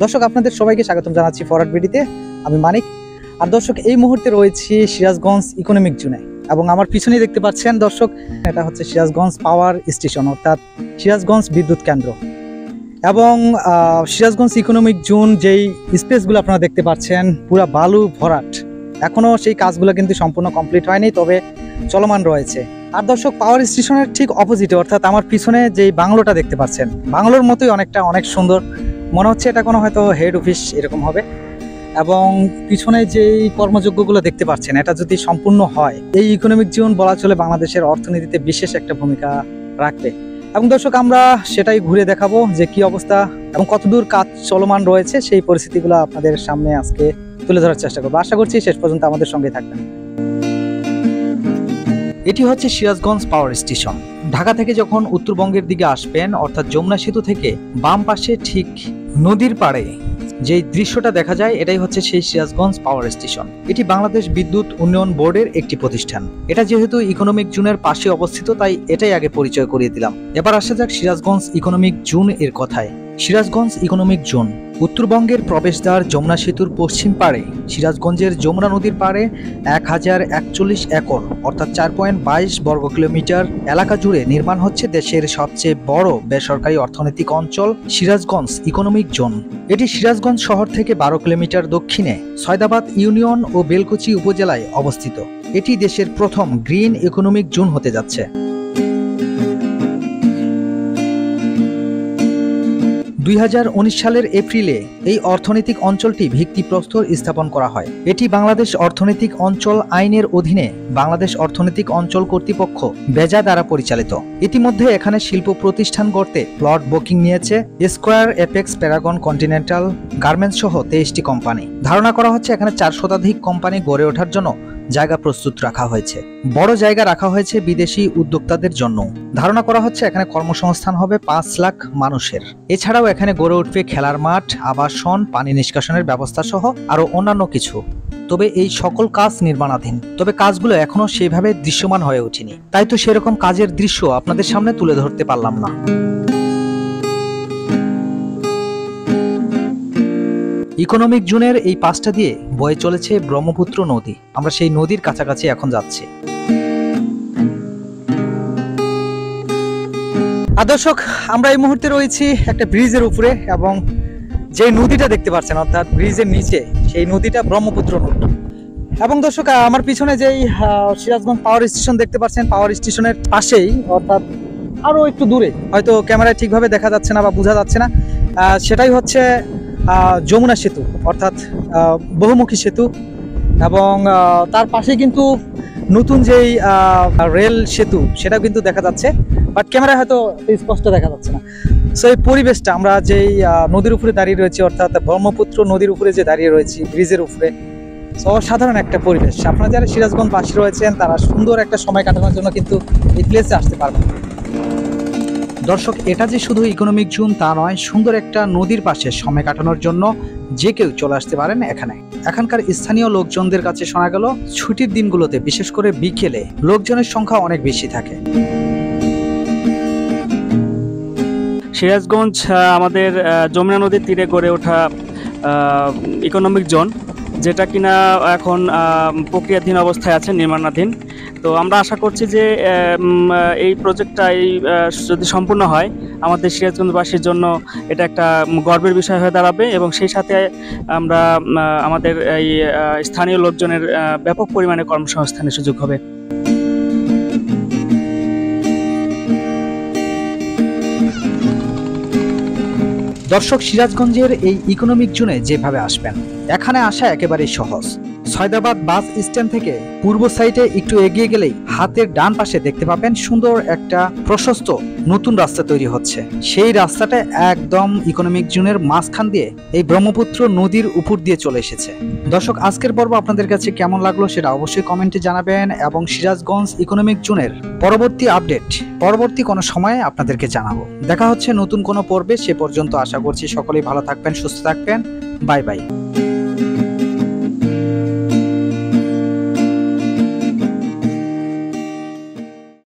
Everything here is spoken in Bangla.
দর্শক আপনাদের সবাইকে স্বাগতম জানাচ্ছি ফরওয়ার্ড ভিডিওতে। আমি মানিক। আর দর্শক এই মুহূর্তে রয়েছি সিরাজগঞ্জ ইকোনমিক জোনে এবং আমার পিছনেই দেখতে পাচ্ছেন দর্শক, এটা হচ্ছে সিরাজগঞ্জ পাওয়ার স্টেশন অর্থাৎ সিরাজগঞ্জ বিদ্যুৎ কেন্দ্র। এবং সিরাজগঞ্জ ইকোনমিক জোন যেই স্পেসগুলো আপনারা দেখতে পাচ্ছেন পুরা বালু ভরাট, এখনও সেই কাজগুলো কিন্তু সম্পূর্ণ কমপ্লিট হয়নি, তবে চলমান রয়েছে। আর দর্শক পাওয়ার স্টেশনের ঠিক অপোজিটে অর্থাৎ আমার পিছনে যেই বাংলোটা দেখতে পাচ্ছেন, বাংলোর মতোই অনেক সুন্দর মনে হচ্ছে, এটা কোনো হয়তো হেড অফিস এরকম হবে। এবং পিছনে যেই কর্মযোগ্যগুলো দেখতে পাচ্ছেন, এটা যদি সম্পূর্ণ হয় এই ইকোনমিক জোন বলা চলে বাংলাদেশের অর্থনীতিতে বিশেষ একটা ভূমিকা রাখবে। এবং দর্শক আমরা সেটাই ঘুরে দেখাবো যে কি অবস্থা এবং কতদূর কাজ চলমান রয়েছে, সেই পরিস্থিতিগুলো আপনাদের সামনে আজকে তুলে ধরার চেষ্টা করবো। আশা করছি শেষ পর্যন্ত আমাদের সঙ্গে থাকবেন। এটি হচ্ছে সিরাজগঞ্জ পাওয়ার স্টেশন। ঢাকা থেকে যখন উত্তরবঙ্গের দিকে আসবেন অর্থাৎ যমুনা সেতু থেকে বাম পাশে ঠিক নদীর পাড়ে যে দৃশ্যটা দেখা যায়, এটাই হচ্ছে সেই সিরাজগঞ্জ পাওয়ার স্টেশন। এটি বাংলাদেশ বিদ্যুৎ উন্নয়ন বোর্ডের একটি প্রতিষ্ঠান। এটা যেহেতু ইকোনমিক জোনের পাশে অবস্থিত, তাই এটাই আগে পরিচয় করিয়ে দিলাম। এবার আসা যাক সিরাজগঞ্জ ইকোনমিক জোন এর কথায়। সিরাজগঞ্জ ইকোনমিক জোন উত্তরবঙ্গের প্রবেশদ্বার যমুনা সেতুর পশ্চিম পাড়ে সিরাজগঞ্জের যমুনা নদীর পাড়ে 1041 একর অর্থাৎ 4.22 বর্গ কিলোমিটার এলাকা জুড়ে নির্মাণ হচ্ছে দেশের সবচেয়ে বড় বেসরকারি অর্থনৈতিক অঞ্চল সিরাজগঞ্জ ইকোনমিক জোন। এটি সিরাজগঞ্জ শহর থেকে 12 কিলোমিটার দক্ষিণে সয়দাবাদ ইউনিয়ন ও বেলকুচি উপজেলায় অবস্থিত। এটি দেশের প্রথম গ্রিন ইকোনমিক জোন হতে যাচ্ছে। 2019 সালের এপ্রিলে এই অর্থনৈতিক অঞ্চলটি ভিত্তিপ্রস্তর স্থাপন করা হয়। এটি বাংলাদেশ অর্থনৈতিক অঞ্চল আইনের অধীনে বাংলাদেশ অর্থনৈতিক অঞ্চল কর্তৃপক্ষ বেজা দ্বারা পরিচালিত। ইতিমধ্যে এখানে শিল্প প্রতিষ্ঠান গড়তে প্লট বুকিং নিয়েছে square, apex, Paragon, continental, garments সহ 23টি কোম্পানি। ধারণা করা হচ্ছে এখানে 4 শতাধিক কোম্পানি গড়ে ওঠার জন্য জায়গা প্রস্তুত রাখা হয়েছে। বড় জায়গা রাখা হয়েছে বিদেশি উদ্যোক্তাদের জন্য। ধারণা করা হচ্ছে এখানে কর্মসংস্থান হবে 5 লাখ মানুষের। এছাড়াও এখানে গড়ে উঠবে খেলার মাঠ, আবাসন, পানি নিষ্কাশনের ব্যবস্থা সহ আরো অন্যান্য কিছু। তবে এই সকল কাজ নির্মাণাধীন, তবে কাজগুলো এখনো সেভাবে দৃশ্যমান হয়ে ওঠেনি, তাই তো সেরকম কাজের দৃশ্য আপনাদের সামনে তুলে ধরতে পারলাম না। ইকোনমিক জোনের এই পাশটা দিয়ে বয়ে চলেছে ব্রহ্মপুত্র নদী। আমরা সেই নদীর কাছাকাছি এখন যাচ্ছি। দর্শক আমরা এই মুহূর্তে রয়েছি একটা ব্রিজের উপরে এবং যে নদীটা দেখতে পাচ্ছেন অর্থাৎ ব্রিজের নিচে, সেই নদীটা ব্রহ্মপুত্র নদী। এবং দর্শক আমার পিছনে যেই সিরাজগঞ্জ পাওয়ার স্টেশন দেখতে পাচ্ছেন, পাওয়ার স্টেশনের পাশেই অর্থাৎ আরো একটু দূরে, হয়তো ক্যামেরায় ঠিকভাবে দেখা যাচ্ছে না বা বোঝা যাচ্ছে না, সেটাই হচ্ছে যমুনা সেতু অর্থাৎ বহুমুখী সেতু। এবং তার পাশে কিন্তু নতুন যেই রেল সেতু সেটাও কিন্তু দেখা যাচ্ছে, বাট ক্যামেরায় হয়তো স্পষ্ট দেখা যাচ্ছে না। সো এই পরিবেশটা, আমরা যেই নদীর উপরে দাঁড়িয়ে রয়েছি অর্থাৎ ব্রহ্মপুত্র নদীর উপরে যে দাঁড়িয়ে রয়েছি ব্রিজের উপরে, অসাধারণ একটা পরিবেশ। আপনারা যারা সিরাজগঞ্জবাসী রয়েছেন তারা সুন্দর একটা সময় কাটানোর জন্য কিন্তু এই প্লেসে আসতে পারবেন। দর্শক এটা যে শুধু ইকোনমিক জোন তা নয়, সুন্দর একটা নদীর পাশে সময় কাটানোর জন্য যে কেউ চলে আসতে পারেন এখানে। এখানকার স্থানীয় লোকজনদের কাছে শোনা গেল ছুটির দিনগুলোতে বিশেষ করে বিকেলে লোকজনের সংখ্যা অনেক বেশি থাকে। সিরাজগঞ্জ আমাদের যমুনা নদীর তীরে গড়ে ওঠা ইকোনমিক জোন, যেটা কিনা এখন প্রক্রিয়াধীন অবস্থায় আছে, নির্মাণাধীন। তো আমরা আশা করছি যে এই প্রজেক্টটা যদি সম্পূর্ণ হয় আমাদের সিরাজগঞ্জবাসীর জন্য এটা একটা গর্বের বিষয় হয়ে দাঁড়াবে এবং সেই সাথে আমরা আমাদের এই স্থানীয় লোকজনের ব্যাপক পরিমাণে কর্মসংস্থানের সুযোগ হবে। দর্শক সিরাজগঞ্জের এই ইকোনমিক জোনে যেভাবে আসবেন, এখানে আসা একেবারেই সহজ। সয়দাবাদ বাস স্ট্যান্ড থেকে পূর্ব সাইডে একটু এগিয়ে গেলেই হাতের ডান পাশে দেখতে পাবেন সুন্দর একটা প্রশস্ত নতুন রাস্তা তৈরি হচ্ছে। সেই রাস্তাটা একদম ইকোনমিক জোনের মাঝখান দিয়ে এই ব্রহ্মপুত্র নদীর উপর দিয়ে চলে এসেছে। দর্শক আজকের পর্ব আপনাদের কাছে কেমন লাগলো সেটা অবশ্যই কমেন্টে জানাবেন এবং সিরাজগঞ্জ ইকোনমিক জোনের পরবর্তী আপডেট পরবর্তী কোনো সময়ে আপনাদেরকে জানাবো। দেখা হচ্ছে নতুন কোনো পর্বে। সে পর্যন্ত আশা করছি সকলেই ভালো থাকবেন, সুস্থ থাকবেন। Bye bye.